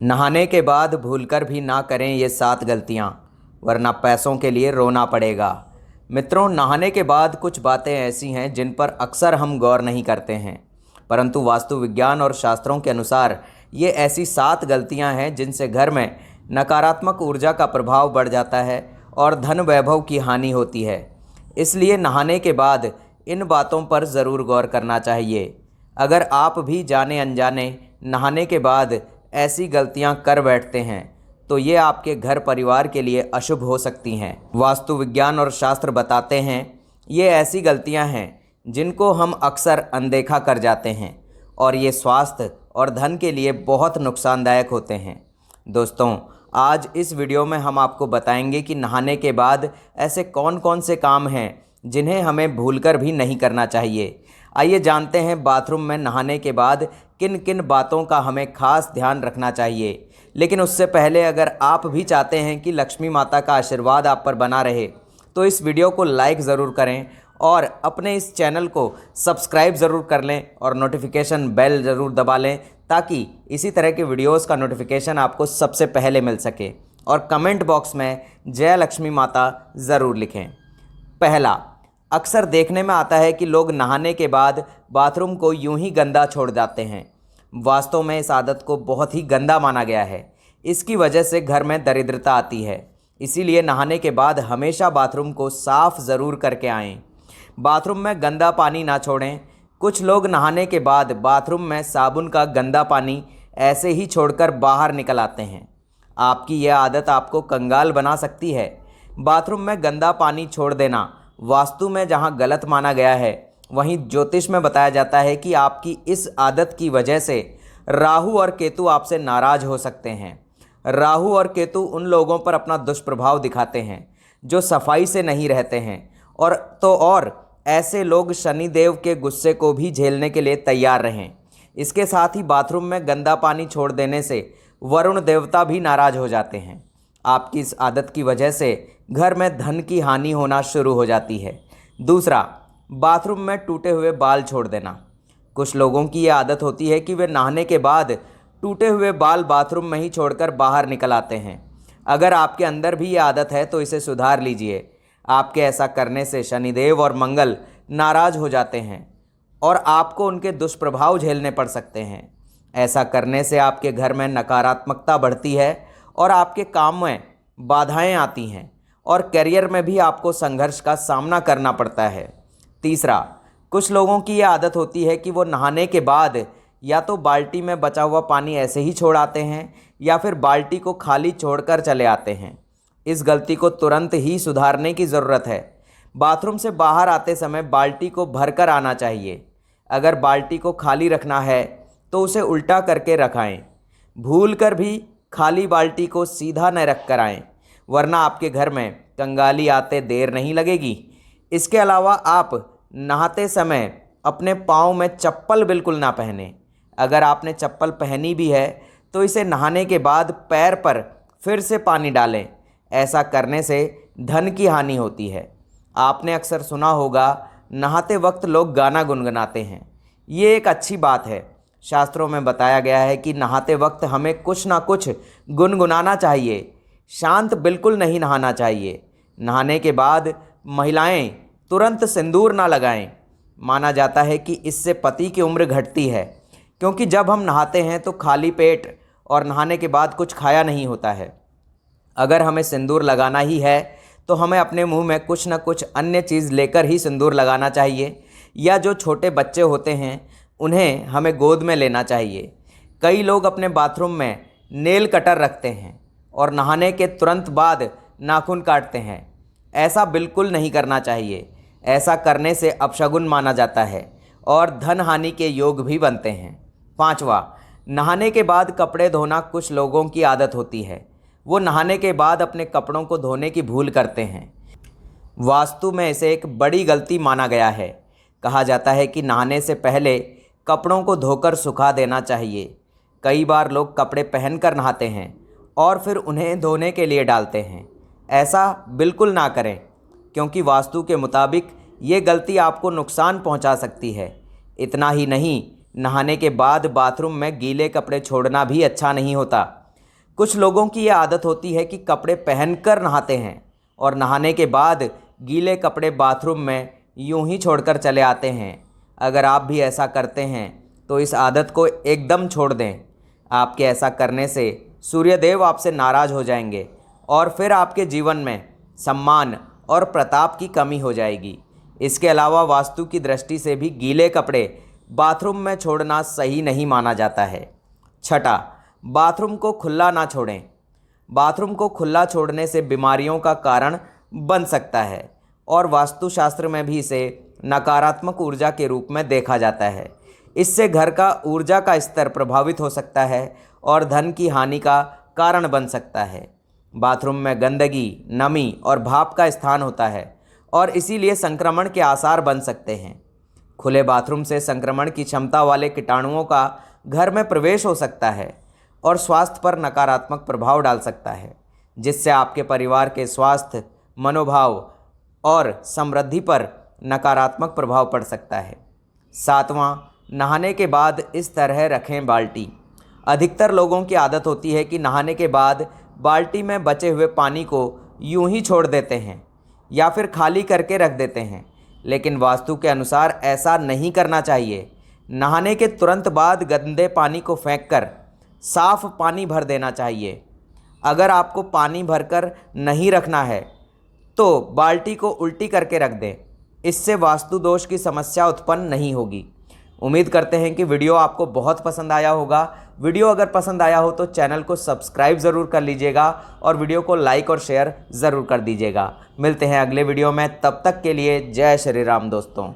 नहाने के बाद भूलकर भी ना करें ये 7 गलतियां, वरना पैसों के लिए रोना पड़ेगा। मित्रों, नहाने के बाद कुछ बातें ऐसी हैं जिन पर अक्सर हम गौर नहीं करते हैं, परंतु वास्तु विज्ञान और शास्त्रों के अनुसार ये ऐसी 7 गलतियां हैं जिनसे घर में नकारात्मक ऊर्जा का प्रभाव बढ़ जाता है और धन वैभव की हानि होती है। इसलिए नहाने के बाद इन बातों पर ज़रूर गौर करना चाहिए। अगर आप भी जाने अनजाने नहाने के बाद ऐसी गलतियां कर बैठते हैं तो ये आपके घर परिवार के लिए अशुभ हो सकती हैं। वास्तु विज्ञान और शास्त्र बताते हैं ये ऐसी गलतियां हैं जिनको हम अक्सर अनदेखा कर जाते हैं और ये स्वास्थ्य और धन के लिए बहुत नुकसानदायक होते हैं। दोस्तों, आज इस वीडियो में हम आपको बताएंगे कि नहाने के बाद ऐसे कौन कौन से काम हैं जिन्हें हमें भूलकर भी नहीं करना चाहिए। आइए जानते हैं बाथरूम में नहाने के बाद किन किन बातों का हमें खास ध्यान रखना चाहिए। लेकिन उससे पहले अगर आप भी चाहते हैं कि लक्ष्मी माता का आशीर्वाद आप पर बना रहे तो इस वीडियो को लाइक ज़रूर करें और अपने इस चैनल को सब्सक्राइब ज़रूर कर लें और नोटिफिकेशन बेल ज़रूर दबा लें ताकि इसी तरह के वीडियोस का नोटिफिकेशन आपको सबसे पहले मिल सके। और कमेंट बॉक्स में जय लक्ष्मी माता ज़रूर लिखें। पहला, अक्सर देखने में आता है कि लोग नहाने के बाद बाथरूम को यूं ही गंदा छोड़ जाते हैं। वास्तव में इस आदत को बहुत ही गंदा माना गया है। इसकी वजह से घर में दरिद्रता आती है। इसीलिए नहाने के बाद हमेशा बाथरूम को साफ़ ज़रूर करके आएं। बाथरूम में गंदा पानी ना छोड़ें। कुछ लोग नहाने के बाद बाथरूम में साबुन का गंदा पानी ऐसे ही छोड़कर बाहर निकल आते हैं। आपकी यह आदत आपको कंगाल बना सकती है। बाथरूम में गंदा पानी छोड़ देना वास्तु में जहां गलत माना गया है, वहीं ज्योतिष में बताया जाता है कि आपकी इस आदत की वजह से राहु और केतु आपसे नाराज हो सकते हैं। राहु और केतु उन लोगों पर अपना दुष्प्रभाव दिखाते हैं जो सफाई से नहीं रहते हैं और ऐसे लोग शनिदेव के गुस्से को भी झेलने के लिए तैयार रहें। इसके साथ ही बाथरूम में गंदा पानी छोड़ देने से वरुण देवता भी नाराज हो जाते हैं। आपकी इस आदत की वजह से घर में धन की हानि होना शुरू हो जाती है। दूसरा, बाथरूम में टूटे हुए बाल छोड़ देना। कुछ लोगों की ये आदत होती है कि वे नहाने के बाद टूटे हुए बाल बाथरूम में ही छोड़कर बाहर निकल आते हैं। अगर आपके अंदर भी ये आदत है तो इसे सुधार लीजिए। आपके ऐसा करने से शनिदेव और मंगल नाराज हो जाते हैं और आपको उनके दुष्प्रभाव झेलने पड़ सकते हैं। ऐसा करने से आपके घर में नकारात्मकता बढ़ती है और आपके काम में बाधाएं आती हैं और करियर में भी आपको संघर्ष का सामना करना पड़ता है। तीसरा, कुछ लोगों की यह आदत होती है कि वो नहाने के बाद या तो बाल्टी में बचा हुआ पानी ऐसे ही छोड़ आते हैं या फिर बाल्टी को खाली छोड़कर चले आते हैं। इस गलती को तुरंत ही सुधारने की ज़रूरत है। बाथरूम से बाहर आते समय बाल्टी को भरकर आना चाहिए। अगर बाल्टी को खाली रखना है तो उसे उल्टा करके रखाएं। भूल कर भी खाली बाल्टी को सीधा न रख कर आएँ, वरना आपके घर में कंगाली आते देर नहीं लगेगी। इसके अलावा आप नहाते समय अपने पाँव में चप्पल बिल्कुल ना पहने। अगर आपने चप्पल पहनी भी है तो इसे नहाने के बाद पैर पर फिर से पानी डालें। ऐसा करने से धन की हानि होती है। आपने अक्सर सुना होगा नहाते वक्त लोग गाना गुनगुनाते हैं। ये एक अच्छी बात है। शास्त्रों में बताया गया है कि नहाते वक्त हमें कुछ ना कुछ गुनगुनाना चाहिए। शांत बिल्कुल नहीं नहाना चाहिए। नहाने के बाद महिलाएं तुरंत सिंदूर ना लगाएं। माना जाता है कि इससे पति की उम्र घटती है, क्योंकि जब हम नहाते हैं तो खाली पेट और नहाने के बाद कुछ खाया नहीं होता है। अगर हमें सिंदूर लगाना ही है तो हमें अपने मुंह में कुछ ना कुछ अन्य चीज़ लेकर ही सिंदूर लगाना चाहिए, या जो छोटे बच्चे होते हैं उन्हें हमें गोद में लेना चाहिए। कई लोग अपने बाथरूम में नेल कटर रखते हैं और नहाने के तुरंत बाद नाखून काटते हैं। ऐसा बिल्कुल नहीं करना चाहिए। ऐसा करने से अपशगुन माना जाता है और धन हानि के योग भी बनते हैं। पांचवा, नहाने के बाद कपड़े धोना कुछ लोगों की आदत होती है। वो नहाने के बाद अपने कपड़ों को धोने की भूल करते हैं। वास्तु में इसे एक बड़ी गलती माना गया है। कहा जाता है कि नहाने से पहले कपड़ों को धोकर सुखा देना चाहिए। कई बार लोग कपड़े पहनकर नहाते हैं और फिर उन्हें धोने के लिए डालते हैं। ऐसा बिल्कुल ना करें, क्योंकि वास्तु के मुताबिक ये गलती आपको नुकसान पहुंचा सकती है। इतना ही नहीं, नहाने के बाद बाथरूम में गीले कपड़े छोड़ना भी अच्छा नहीं होता। कुछ लोगों की ये आदत होती है कि कपड़े पहनकर नहाते हैं और नहाने के बाद गीले कपड़े बाथरूम में यूं ही छोड़कर चले आते हैं। अगर आप भी ऐसा करते हैं तो इस आदत को एकदम छोड़ दें। आपके ऐसा करने से सूर्यदेव आपसे नाराज़ हो जाएंगे और फिर आपके जीवन में सम्मान और प्रताप की कमी हो जाएगी। इसके अलावा वास्तु की दृष्टि से भी गीले कपड़े बाथरूम में छोड़ना सही नहीं माना जाता है। छठा, बाथरूम को खुला ना छोड़ें। बाथरूम को खुला छोड़ने से बीमारियों का कारण बन सकता है और वास्तुशास्त्र में भी इसे नकारात्मक ऊर्जा के रूप में देखा जाता है। इससे घर का ऊर्जा का स्तर प्रभावित हो सकता है और धन की हानि का कारण बन सकता है। बाथरूम में गंदगी, नमी और भाप का स्थान होता है और इसीलिए संक्रमण के आसार बन सकते हैं। खुले बाथरूम से संक्रमण की क्षमता वाले कीटाणुओं का घर में प्रवेश हो सकता है और स्वास्थ्य पर नकारात्मक प्रभाव डाल सकता है, जिससे आपके परिवार के स्वास्थ्य, मनोभाव और समृद्धि पर नकारात्मक प्रभाव पड़ सकता है। सातवां, नहाने के बाद इस तरह रखें बाल्टी। अधिकतर लोगों की आदत होती है कि नहाने के बाद बाल्टी में बचे हुए पानी को यूं ही छोड़ देते हैं या फिर खाली करके रख देते हैं, लेकिन वास्तु के अनुसार ऐसा नहीं करना चाहिए। नहाने के तुरंत बाद गंदे पानी को फेंककर साफ पानी भर देना चाहिए। अगर आपको पानी भरकर नहीं रखना है तो बाल्टी को उल्टी करके रख दें। इससे वास्तु दोष की समस्या उत्पन्न नहीं होगी। उम्मीद करते हैं कि वीडियो आपको बहुत पसंद आया होगा। वीडियो अगर पसंद आया हो तो चैनल को सब्सक्राइब ज़रूर कर लीजिएगा और वीडियो को लाइक और शेयर ज़रूर कर दीजिएगा। मिलते हैं अगले वीडियो में, तब तक के लिए जय श्री राम दोस्तों।